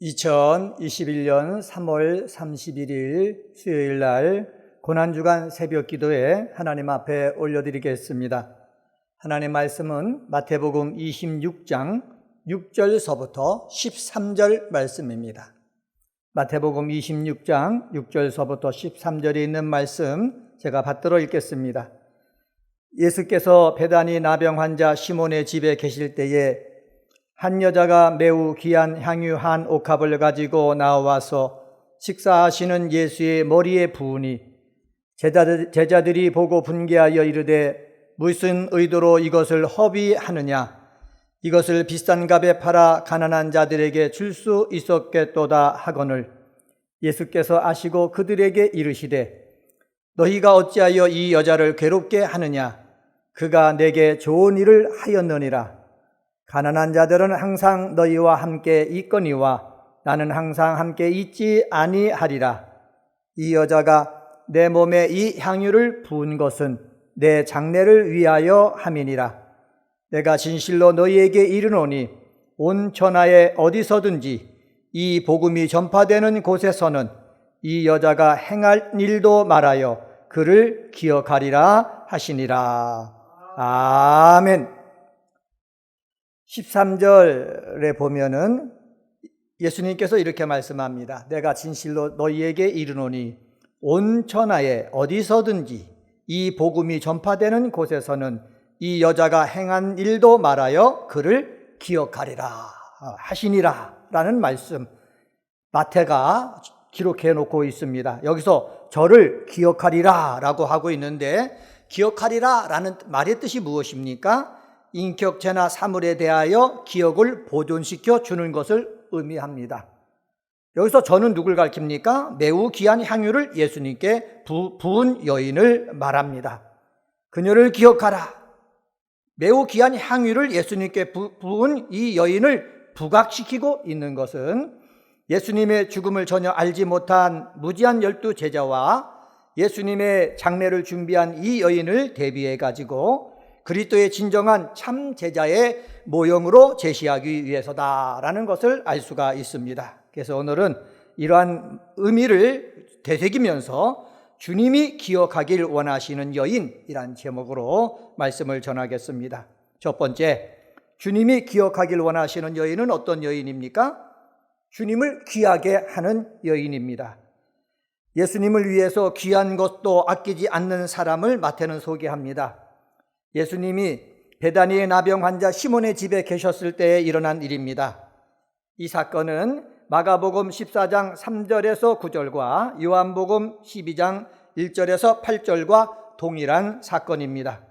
2021년 3월 31일 수요일 날 고난주간 새벽 기도에 하나님 앞에 올려드리겠습니다. 하나님 말씀은 마태복음 26장 6절서부터 13절 말씀입니다. 마태복음 26장 6절서부터 13절에 있는 말씀 제가 받들어 읽겠습니다. 예수께서 베다니 나병 환자 시몬의 집에 계실 때에 한 여자가 매우 귀한 향유 한 옥합을 가지고 나와서 식사하시는 예수의 머리에 부으니 제자들이 보고 분개하여 이르되 무슨 의도로 이것을 허비하느냐? 이것을 비싼 값에 팔아 가난한 자들에게 줄 수 있었겠도다 하거늘 예수께서 아시고 그들에게 이르시되 너희가 어찌하여 이 여자를 괴롭게 하느냐? 그가 내게 좋은 일을 하였느니라. 가난한 자들은 항상 너희와 함께 있거니와 나는 항상 함께 있지 아니하리라. 이 여자가 내 몸에 이 향유를 부은 것은 내 장례를 위하여 함이니라. 내가 진실로 너희에게 이르노니 온 천하에 어디서든지 이 복음이 전파되는 곳에서는 이 여자가 행할 일도 말하여 그를 기억하리라 하시니라. 아멘. 13절에 보면은 예수님께서 이렇게 말씀합니다. 내가 진실로 너희에게 이르노니 온 천하에 어디서든지 이 복음이 전파되는 곳에서는 이 여자가 행한 일도 말하여 그를 기억하리라 하시니라 라는 말씀 마태가 기록해 놓고 있습니다. 여기서 저를 기억하리라 라고 하고 있는데 기억하리라 라는 말의 뜻이 무엇입니까? 인격체나 사물에 대하여 기억을 보존시켜 주는 것을 의미합니다. 여기서 저는 누굴 가리킵니까? 매우 귀한 향유를 예수님께 부은 여인을 말합니다. 그녀를 기억하라. 매우 귀한 향유를 예수님께 부은 이 여인을 부각시키고 있는 것은 예수님의 죽음을 전혀 알지 못한 무지한 12제자와 예수님의 장례를 준비한 이 여인을 대비해 가지고 그리스도의 진정한 참 제자의 모형으로 제시하기 위해서다라는 것을 알 수가 있습니다. 그래서 오늘은 이러한 의미를 되새기면서 주님이 기억하길 원하시는 여인이란 제목으로 말씀을 전하겠습니다. 첫 번째, 주님이 기억하길 원하시는 여인은 어떤 여인입니까? 주님을 귀하게 하는 여인입니다. 예수님을 위해서 귀한 것도 아끼지 않는 사람을 마태는 소개합니다. 예수님이 베다니의 나병 환자 시몬의 집에 계셨을 때에 일어난 일입니다. 이 사건은 마가복음 14장 3절에서 9절과 요한복음 12장 1절에서 8절과 동일한 사건입니다.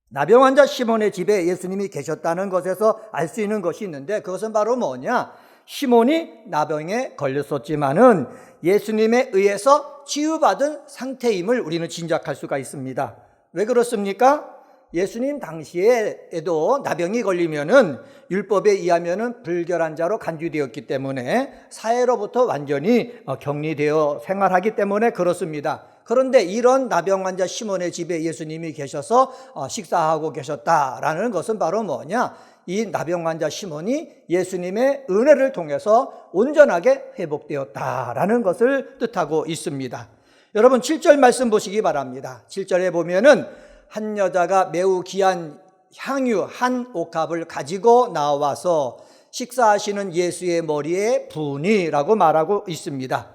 나병 환자 시몬의 집에 예수님이 계셨다는 것에서 알 수 있는 것이 있는데 그것은 바로 뭐냐? 시몬이 나병에 걸렸었지만은 예수님에 의해서 치유받은 상태임을 우리는 짐작할 수가 있습니다. 왜 그렇습니까? 예수님 당시에도 나병이 걸리면은 율법에 의하면은 불결한 자로 간주되었기 때문에 사회로부터 완전히 격리되어 생활하기 때문에 그렇습니다. 그런데 이런 나병 환자 시몬의 집에 예수님이 계셔서 식사하고 계셨다라는 것은 바로 뭐냐? 이 나병 환자 시몬이 예수님의 은혜를 통해서 온전하게 회복되었다라는 것을 뜻하고 있습니다. 여러분 7절 말씀 보시기 바랍니다. 7절에 보면은 한 여자가 매우 귀한 향유 한 옥합을 가지고 나와서 식사하시는 예수의 머리에 부으니라고 말하고 있습니다.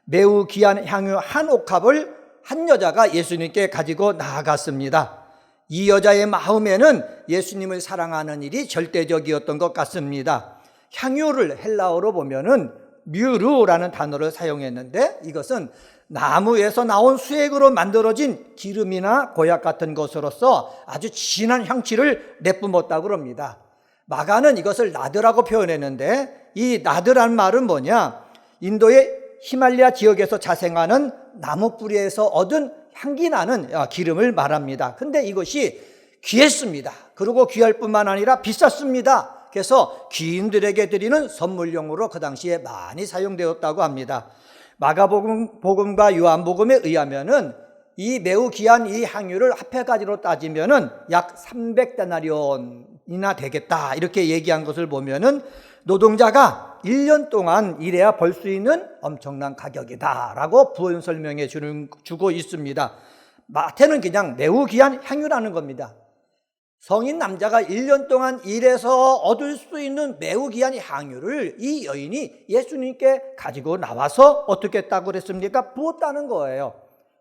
매우 귀한 향유 한 옥합을 한 여자가 예수님께 가지고 나아갔습니다. 이 여자의 마음에는 예수님을 사랑하는 일이 절대적이었던 것 같습니다. 향유를 헬라어로 보면은 뮤르라는 단어를 사용했는데 이것은 나무에서 나온 수액으로 만들어진 기름이나 고약 같은 것으로서 아주 진한 향취를 내뿜었다고 합니다. 마가는 이것을 나드라고 표현했는데 이 나드란 말은 뭐냐? 인도의 히말라야 지역에서 자생하는 나무 뿌리에서 얻은 향기 나는 기름을 말합니다. 근데 이것이 귀했습니다. 그리고 귀할 뿐만 아니라 비쌌습니다. 그래서 귀인들에게 드리는 선물용으로 그 당시에 많이 사용되었다고 합니다. 마가복음과 요한복음에 의하면은 이 매우 귀한 이 향유를 화폐가지로 따지면은 약 300데나리온이나 되겠다 이렇게 얘기한 것을 보면은 노동자가 1년 동안 일해야 벌 수 있는 엄청난 가격이다라고 부연 설명해 주고 있습니다. 마태는 그냥 매우 귀한 향유라는 겁니다. 성인 남자가 1년 동안 일해서 얻을 수 있는 매우 귀한 향유를 이 여인이 예수님께 가지고 나와서 어떻게 했다고 그랬습니까? 부었다는 거예요.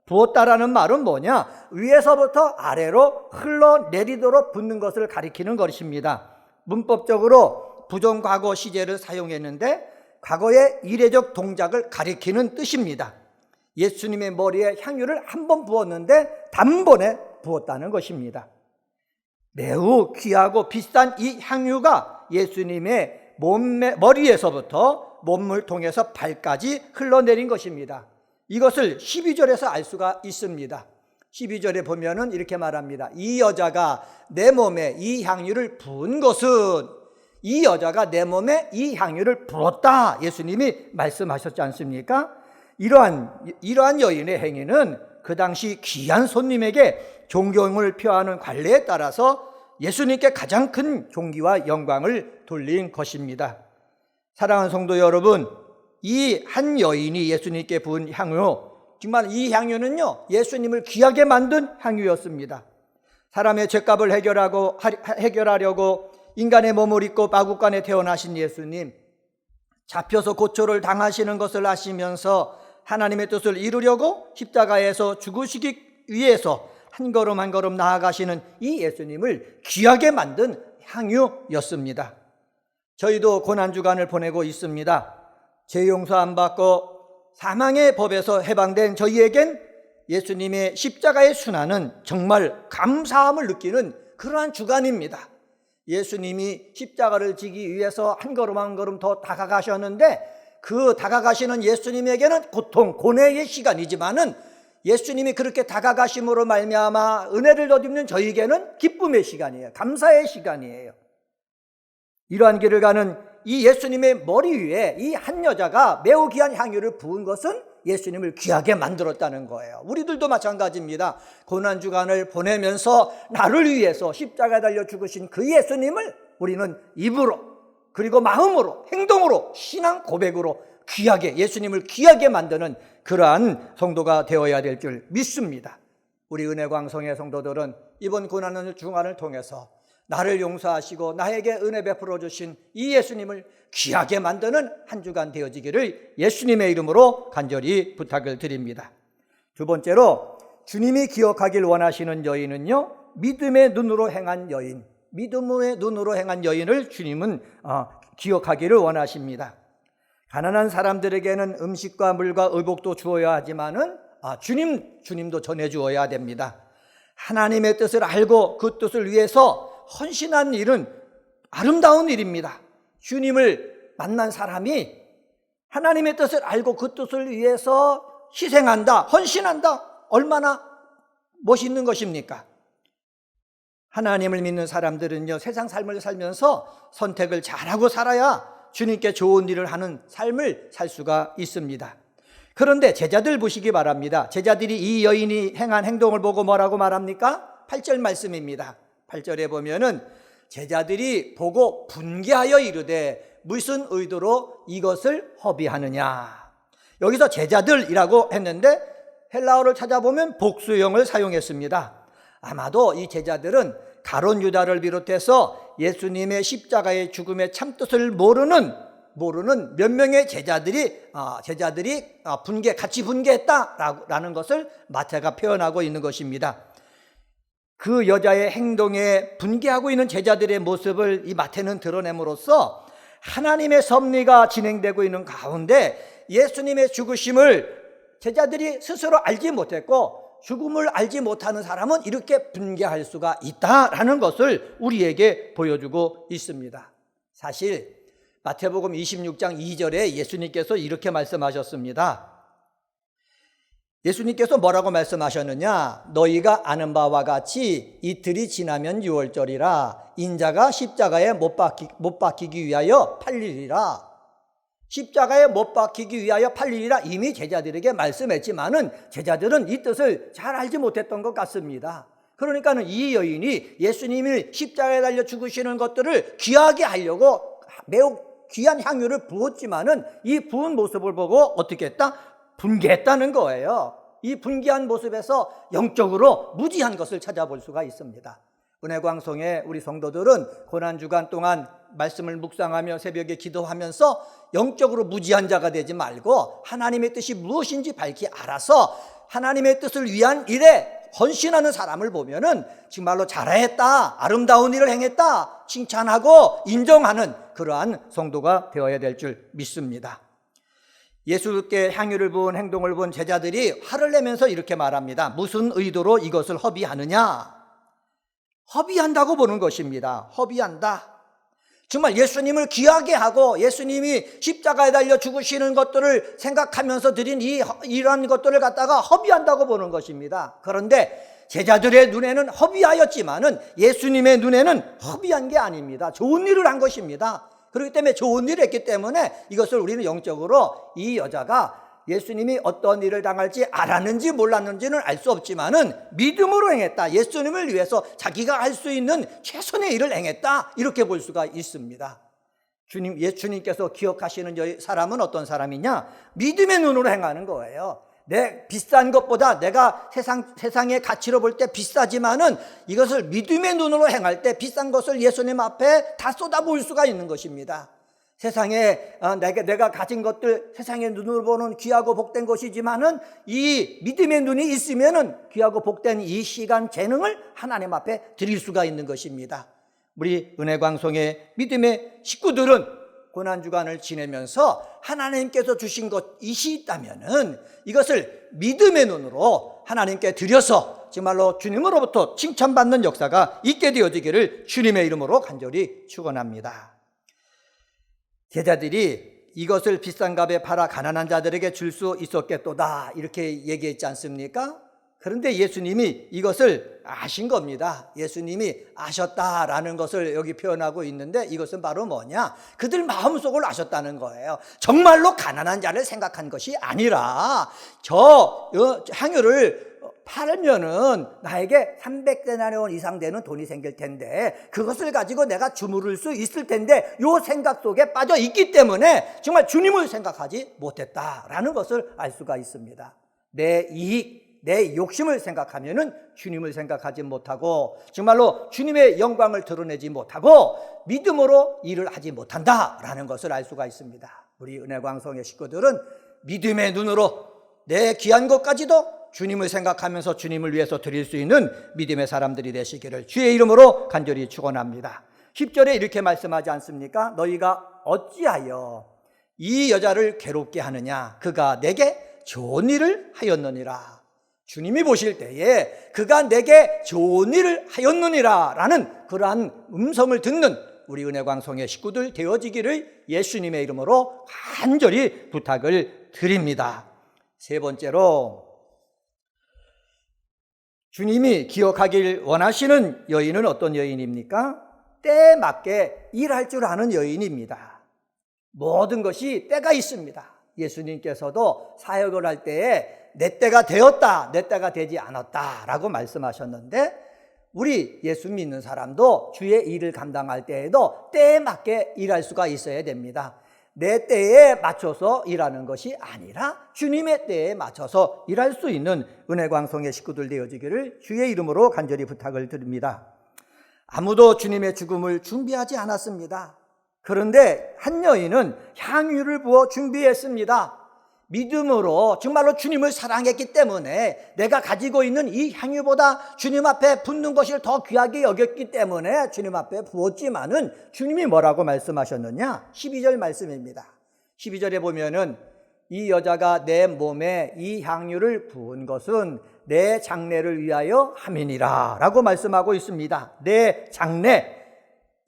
부었다라는 말은 뭐냐? 위에서부터 아래로 흘러내리도록 붓는 것을 가리키는 것입니다. 문법적으로 부정과거 시제를 사용했는데 과거의 이례적 동작을 가리키는 뜻입니다. 예수님의 머리에 향유를 한 번 부었는데 단번에 부었다는 것입니다. 매우 귀하고 비싼 이 향유가 예수님의 머리에서부터 몸을 통해서 발까지 흘러내린 것입니다. 이것을 12절에서 알 수가 있습니다. 12절에 보면은 이렇게 말합니다. 이 여자가 내 몸에 이 향유를 부은 것은, 이 여자가 내 몸에 이 향유를 부었다, 예수님이 말씀하셨지 않습니까? 이러한 여인의 행위는 그 당시 귀한 손님에게 존경을 표하는 관례에 따라서 예수님께 가장 큰 존귀와 영광을 돌린 것입니다. 사랑하는 성도 여러분, 이 한 여인이 예수님께 부은 향유, 정말 이 향유는요, 예수님을 귀하게 만든 향유였습니다. 사람의 죄값을 해결하려고 인간의 몸을 입고 마구간에 태어나신 예수님, 잡혀서 고초를 당하시는 것을 아시면서 하나님의 뜻을 이루려고 십자가에서 죽으시기 위해서 한 걸음 한 걸음 나아가시는 이 예수님을 귀하게 만든 향유였습니다. 저희도 고난주간을 보내고 있습니다. 죄 용서 안 받고 사망의 법에서 해방된 저희에겐 예수님의 십자가의 순환은 정말 감사함을 느끼는 그러한 주간입니다. 예수님이 십자가를 지기 위해서 한 걸음 한 걸음 더 다가가셨는데, 그 다가가시는 예수님에게는 고통, 고뇌의 시간이지만은 예수님이 그렇게 다가가심으로 말미암아 은혜를 덧입는 저희에게는 기쁨의 시간이에요. 감사의 시간이에요. 이러한 길을 가는 이 예수님의 머리 위에 이 한 여자가 매우 귀한 향유를 부은 것은 예수님을 귀하게 만들었다는 거예요. 우리들도 마찬가지입니다. 고난주간을 보내면서 나를 위해서 십자가에 달려 죽으신 그 예수님을 우리는 입으로, 그리고 마음으로, 행동으로, 신앙 고백으로 귀하게, 예수님을 귀하게 만드는 그러한 성도가 되어야 될 줄 믿습니다. 우리 은혜광성의 성도들은 이번 고난 주간을 통해서 나를 용서하시고 나에게 은혜 베풀어 주신 이 예수님을 귀하게 만드는 한 주간 되어지기를 예수님의 이름으로 간절히 부탁을 드립니다. 두 번째로, 주님이 기억하길 원하시는 여인은요, 믿음의 눈으로 행한 여인, 믿음의 눈으로 행한 여인을 주님은 기억하기를 원하십니다. 가난한 사람들에게는 음식과 물과 의복도 주어야 하지만은 주님도 전해주어야 됩니다. 하나님의 뜻을 알고 그 뜻을 위해서 헌신한 일은 아름다운 일입니다. 주님을 만난 사람이 하나님의 뜻을 알고 그 뜻을 위해서 희생한다, 헌신한다, 얼마나 멋있는 것입니까? 하나님을 믿는 사람들은요, 세상 삶을 살면서 선택을 잘하고 살아야 주님께 좋은 일을 하는 삶을 살 수가 있습니다. 그런데 제자들 보시기 바랍니다. 제자들이 이 여인이 행한 행동을 보고 뭐라고 말합니까? 8절 말씀입니다. 8절에 보면은 제자들이 보고 분개하여 이르되 무슨 의도로 이것을 허비하느냐. 여기서 제자들이라고 했는데 헬라어를 찾아보면 복수형을 사용했습니다. 아마도 이 제자들은 가룟 유다를 비롯해서 예수님의 십자가의 죽음의 참뜻을 모르는 몇 명의 제자들이 같이 분개했다라는 것을 마태가 표현하고 있는 것입니다. 그 여자의 행동에 분개하고 있는 제자들의 모습을 이 마태는 드러냄으로써 하나님의 섭리가 진행되고 있는 가운데 예수님의 죽으심을 제자들이 스스로 알지 못했고, 죽음을 알지 못하는 사람은 이렇게 분개할 수가 있다라는 것을 우리에게 보여주고 있습니다. 사실 마태복음 26장 2절에 예수님께서 이렇게 말씀하셨습니다. 예수님께서 뭐라고 말씀하셨느냐? 너희가 아는 바와 같이 이틀이 지나면 유월절이라 인자가 십자가에 못 박히기 위하여 팔리리라. 십자가에 못 박히기 위하여 팔리리라 이미 제자들에게 말씀했지만은 제자들은 이 뜻을 잘 알지 못했던 것 같습니다. 그러니까는 이 여인이 예수님이 십자가에 달려 죽으시는 것들을 귀하게 하려고 매우 귀한 향유를 부었지만은 이 부은 모습을 보고 어떻게 했다? 분개했다는 거예요. 이 분개한 모습에서 영적으로 무지한 것을 찾아볼 수가 있습니다. 은혜광송의 우리 성도들은 고난주간 동안 말씀을 묵상하며 새벽에 기도하면서 영적으로 무지한 자가 되지 말고 하나님의 뜻이 무엇인지 밝히 알아서 하나님의 뜻을 위한 일에 헌신하는 사람을 보면은 정말로 잘했다, 아름다운 일을 행했다 칭찬하고 인정하는 그러한 성도가 되어야 될 줄 믿습니다. 예수께 향유를 부은 행동을 본 제자들이 화를 내면서 이렇게 말합니다. 무슨 의도로 이것을 허비하느냐? 허비한다고 보는 것입니다. 허비한다. 정말 예수님을 귀하게 하고 예수님이 십자가에 달려 죽으시는 것들을 생각하면서 드린 이러한 것들을 갖다가 허비한다고 보는 것입니다. 그런데 제자들의 눈에는 허비하였지만은 예수님의 눈에는 허비한 게 아닙니다. 좋은 일을 한 것입니다. 그렇기 때문에 좋은 일을 했기 때문에 이것을 우리는 영적으로 이 여자가 예수님이 어떤 일을 당할지 알았는지 몰랐는지는 알 수 없지만은 믿음으로 행했다. 예수님을 위해서 자기가 할 수 있는 최선의 일을 행했다. 이렇게 볼 수가 있습니다. 예수님께서 기억하시는 사람은 어떤 사람이냐? 믿음의 눈으로 행하는 거예요. 내 비싼 것보다 내가 세상의 가치로 볼 때 비싸지만은 이것을 믿음의 눈으로 행할 때 비싼 것을 예수님 앞에 다 쏟아부을 수가 있는 것입니다. 세상에 내가 가진 것들 세상의 눈으로 보는 귀하고 복된 것이지만은 이 믿음의 눈이 있으면은 귀하고 복된 이 시간 재능을 하나님 앞에 드릴 수가 있는 것입니다. 우리 은혜광송의 믿음의 식구들은 고난주간을 지내면서 하나님께서 주신 것이 있다면은 이것을 믿음의 눈으로 하나님께 드려서 정말로 주님으로부터 칭찬받는 역사가 있게 되어지기를 주님의 이름으로 간절히 축원합니다. 제자들이 이것을 비싼 값에 팔아 가난한 자들에게 줄 수 있었겠도다 이렇게 얘기했지 않습니까? 그런데 예수님이 이것을 아신 겁니다. 예수님이 아셨다라는 것을 여기 표현하고 있는데 이것은 바로 뭐냐? 그들 마음속을 아셨다는 거예요. 정말로 가난한 자를 생각한 것이 아니라 저 향유를 팔면은 나에게 300데나리온 이상 되는 돈이 생길 텐데 그것을 가지고 내가 주무를 수 있을 텐데 요 생각 속에 빠져 있기 때문에 정말 주님을 생각하지 못했다라는 것을 알 수가 있습니다. 내 이익, 내 욕심을 생각하면은 주님을 생각하지 못하고 정말로 주님의 영광을 드러내지 못하고 믿음으로 일을 하지 못한다라는 것을 알 수가 있습니다. 우리 은혜광송의 식구들은 믿음의 눈으로 내 귀한 것까지도 주님을 생각하면서 주님을 위해서 드릴 수 있는 믿음의 사람들이 되시기를 주의 이름으로 간절히 축원합니다. 10절에 이렇게 말씀하지 않습니까? 너희가 어찌하여 이 여자를 괴롭게 하느냐? 그가 내게 좋은 일을 하였느니라. 주님이 보실 때에 그가 내게 좋은 일을 하였느니라 라는 그러한 음성을 듣는 우리 은혜광송의 식구들 되어지기를 예수님의 이름으로 간절히 부탁을 드립니다. 세 번째로 주님이 기억하길 원하시는 여인은 어떤 여인입니까? 때에 맞게 일할 줄 아는 여인입니다. 모든 것이 때가 있습니다. 예수님께서도 사역을 할 때에 내 때가 되었다, 내 때가 되지 않았다 라고 말씀하셨는데 우리 예수 믿는 사람도 주의 일을 감당할 때에도 때에 맞게 일할 수가 있어야 됩니다. 내 때에 맞춰서 일하는 것이 아니라 주님의 때에 맞춰서 일할 수 있는 은혜광송의 식구들 되어지기를 주의 이름으로 간절히 부탁을 드립니다. 아무도 주님의 죽음을 준비하지 않았습니다. 그런데 한 여인은 향유를 부어 준비했습니다. 믿음으로 정말로 주님을 사랑했기 때문에 내가 가지고 있는 이 향유보다 주님 앞에 붓는 것을 더 귀하게 여겼기 때문에 주님 앞에 부었지만은 주님이 뭐라고 말씀하셨느냐? 12절 말씀입니다. 12절에 보면은 이 여자가 내 몸에 이 향유를 부은 것은 내 장례를 위하여 함이니라 라고 말씀하고 있습니다. 내 장례,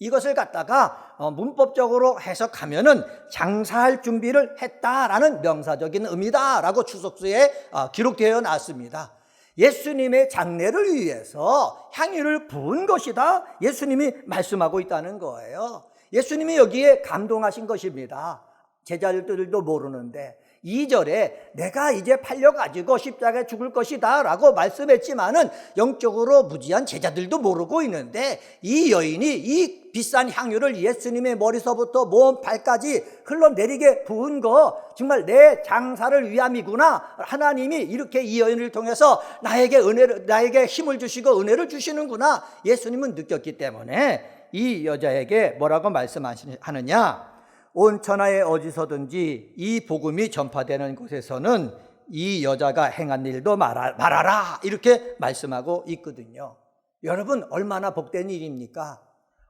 이것을 갖다가 문법적으로 해석하면은 장사할 준비를 했다라는 명사적인 의미다라고 추석수에 기록되어 놨습니다. 예수님의 장례를 위해서 향유를 부은 것이다 예수님이 말씀하고 있다는 거예요. 예수님이 여기에 감동하신 것입니다. 제자들도 모르는데 2절에 내가 이제 팔려가지고 십자가에 죽을 것이다 라고 말씀했지만은 영적으로 무지한 제자들도 모르고 있는데 이 여인이 이 비싼 향유를 예수님의 머리서부터 몸 발까지 흘러내리게 부은 거 정말 내 장사를 위함이구나. 하나님이 이렇게 이 여인을 통해서 나에게 힘을 주시고 은혜를 주시는구나. 예수님은 느꼈기 때문에 이 여자에게 뭐라고 말씀하느냐? 온 천하에 어디서든지 이 복음이 전파되는 곳에서는 이 여자가 행한 일도 말하라 이렇게 말씀하고 있거든요. 여러분 얼마나 복된 일입니까?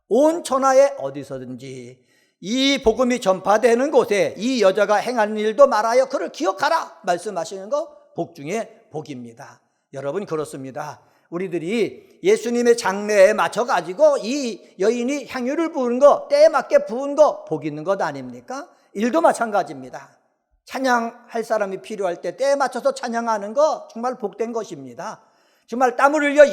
온 천하에 어디서든지 이 복음이 전파되는 곳에 이 여자가 행한 일도 말하여 그를 기억하라 말씀하시는 거 복 중에 복입니다. 여러분 그렇습니다. 우리들이 예수님의 장례에 맞춰가지고 이 여인이 향유를 부은 거, 때에 맞게 부은 거 복 있는 것 아닙니까? 일도 마찬가지입니다. 찬양할 사람이 필요할 때 때에 맞춰서 찬양하는 거 정말 복된 것입니다. 정말 땀을 흘려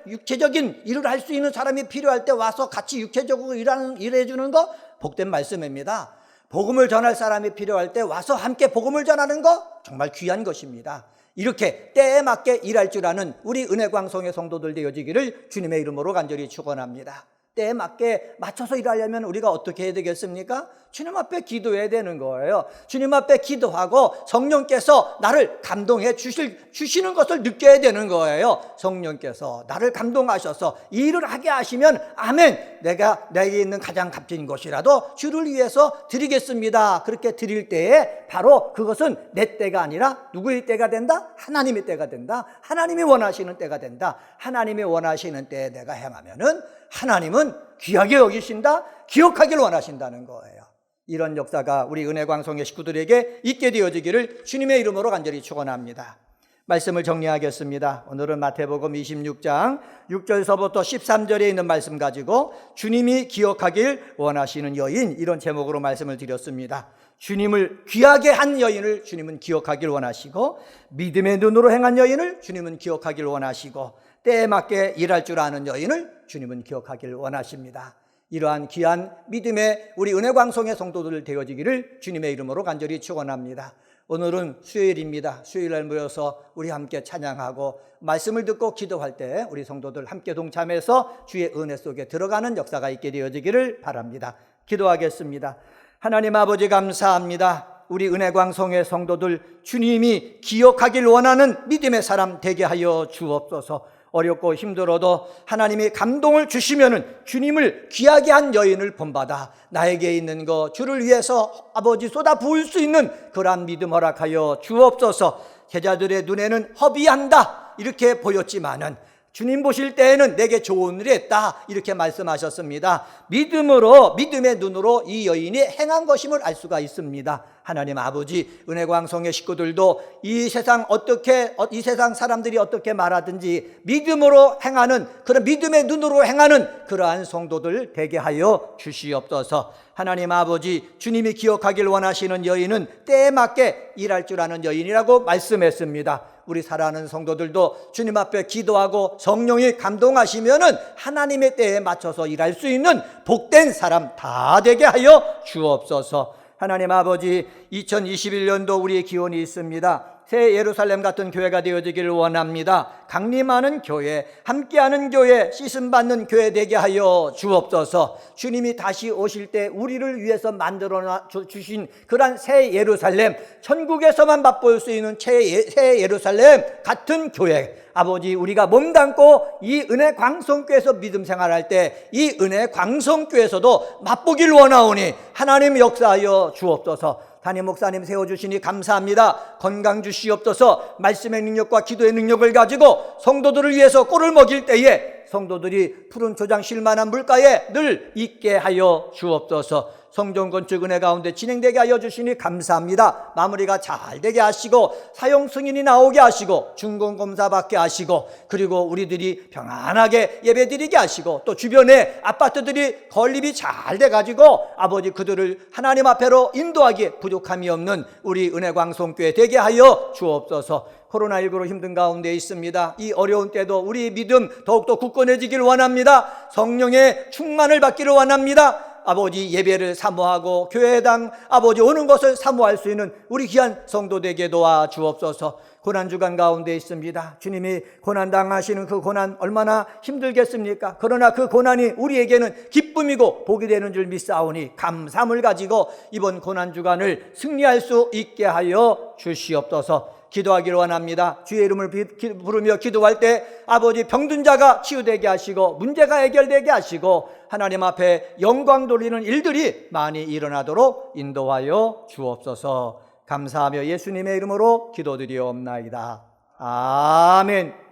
육체적인 일을 할 수 있는 사람이 필요할 때 와서 같이 육체적으로 일해주는 거 복된 말씀입니다. 복음을 전할 사람이 필요할 때 와서 함께 복음을 전하는 거 정말 귀한 것입니다. 이렇게 때에 맞게 일할 줄 아는 우리 은혜광성의 성도들 되어지기를 주님의 이름으로 간절히 축원합니다. 때에 맞게 맞춰서 일하려면 우리가 어떻게 해야 되겠습니까? 주님 앞에 기도해야 되는 거예요. 주님 앞에 기도하고 성령께서 나를 감동해 주시는 것을 느껴야 되는 거예요. 성령께서 나를 감동하셔서 이 일을 하게 하시면 아멘, 내가 내게 있는 가장 값진 것이라도 주를 위해서 드리겠습니다. 그렇게 드릴 때에 바로 그것은 내 때가 아니라 누구의 때가 된다? 하나님의 때가 된다. 하나님이 원하시는 때가 된다. 하나님이 원하시는 때에 내가 행하면은 하나님은 귀하게 여기신다, 기억하기를 원하신다는 거예요. 이런 역사가 우리 은혜광성의 식구들에게 있게 되어지기를 주님의 이름으로 간절히 축원합니다. 말씀을 정리하겠습니다. 오늘은 마태복음 26장 6절서부터 13절에 있는 말씀 가지고 주님이 기억하길 원하시는 여인, 이런 제목으로 말씀을 드렸습니다. 주님을 귀하게 한 여인을 주님은 기억하길 원하시고, 믿음의 눈으로 행한 여인을 주님은 기억하길 원하시고, 때에 맞게 일할 줄 아는 여인을 주님은 기억하길 원하십니다. 이러한 귀한 믿음의 우리 은혜광성의 성도들 되어지기를 주님의 이름으로 간절히 축원합니다. 오늘은 수요일입니다. 수요일날 모여서 우리 함께 찬양하고 말씀을 듣고 기도할 때 우리 성도들 함께 동참해서 주의 은혜 속에 들어가는 역사가 있게 되어지기를 바랍니다. 기도하겠습니다. 하나님 아버지 감사합니다. 우리 은혜광성의 성도들 주님이 기억하길 원하는 믿음의 사람 되게 하여 주옵소서. 어렵고 힘들어도 하나님이 감동을 주시면은 주님을 귀하게 한 여인을 본받아 나에게 있는 거 주를 위해서 아버지 쏟아 부을 수 있는 그러한 믿음 허락하여 주옵소서. 제자들의 눈에는 허비한다 이렇게 보였지만은 주님 보실 때에는 내게 좋은 일을 했다 이렇게 말씀하셨습니다. 믿음의 눈으로 이 여인이 행한 것임을 알 수가 있습니다. 하나님 아버지, 은혜광성의 식구들도 이 세상 사람들이 어떻게 말하든지 믿음으로 행하는, 그런 믿음의 눈으로 행하는 그러한 성도들 되게 하여 주시옵소서. 하나님 아버지, 주님이 기억하길 원하시는 여인은 때에 맞게 일할 줄 아는 여인이라고 말씀했습니다. 우리 사랑하는 성도들도 주님 앞에 기도하고 성령이 감동하시면은 하나님의 때에 맞춰서 일할 수 있는 복된 사람 다 되게 하여 주옵소서. 하나님 아버지, 2021년도 우리의 기원이 있습니다. 새 예루살렘 같은 교회가 되어지기를 원합니다. 강림하는 교회, 함께하는 교회, 씻음받는 교회 되게 하여 주옵소서. 주님이 다시 오실 때 우리를 위해서 만들어 주신 그런 새 예루살렘, 천국에서만 맛볼 수 있는 새 예루살렘 같은 교회, 아버지, 우리가 몸담고 이 은혜광성교회에서 믿음 생활할 때 이 은혜광성교회에서도 맛보길 원하오니 하나님 역사하여 주옵소서. 담임 목사님 세워주시니 감사합니다. 건강 주시옵소서. 말씀의 능력과 기도의 능력을 가지고 성도들을 위해서 꼴을 먹일 때에 성도들이 푸른 초장 쉴만한 물가에 늘 있게 하여 주옵소서. 성전 건축 은혜 가운데 진행되게 하여 주시니 감사합니다. 마무리가 잘 되게 하시고 사용 승인이 나오게 하시고 준공검사 받게 하시고, 그리고 우리들이 평안하게 예배드리게 하시고, 또 주변에 아파트들이 건립이 잘 돼가지고 아버지 그들을 하나님 앞에로 인도하기에 부족함이 없는 우리 은혜광성교회 되게 하여 주옵소서. 코로나19로 힘든 가운데 있습니다. 이 어려운 때도 우리 믿음 더욱더 굳건해지길 원합니다. 성령의 충만을 받기를 원합니다. 아버지 예배를 사모하고 교회당 아버지 오는 것을 사모할 수 있는 우리 귀한 성도 되게 도와 주옵소서. 고난주간 가운데 있습니다. 주님이 고난당하시는 그 고난 얼마나 힘들겠습니까? 그러나 그 고난이 우리에게는 기쁨이고 복이 되는 줄 믿사오니 감사함을 가지고 이번 고난주간을 승리할 수 있게 하여 주시옵소서. 기도하기를 원합니다. 주의 이름을 부르며 기도할 때 아버지 병든 자가 치유되게 하시고 문제가 해결되게 하시고 하나님 앞에 영광 돌리는 일들이 많이 일어나도록 인도하여 주옵소서. 감사하며 예수님의 이름으로 기도드리옵나이다. 아멘.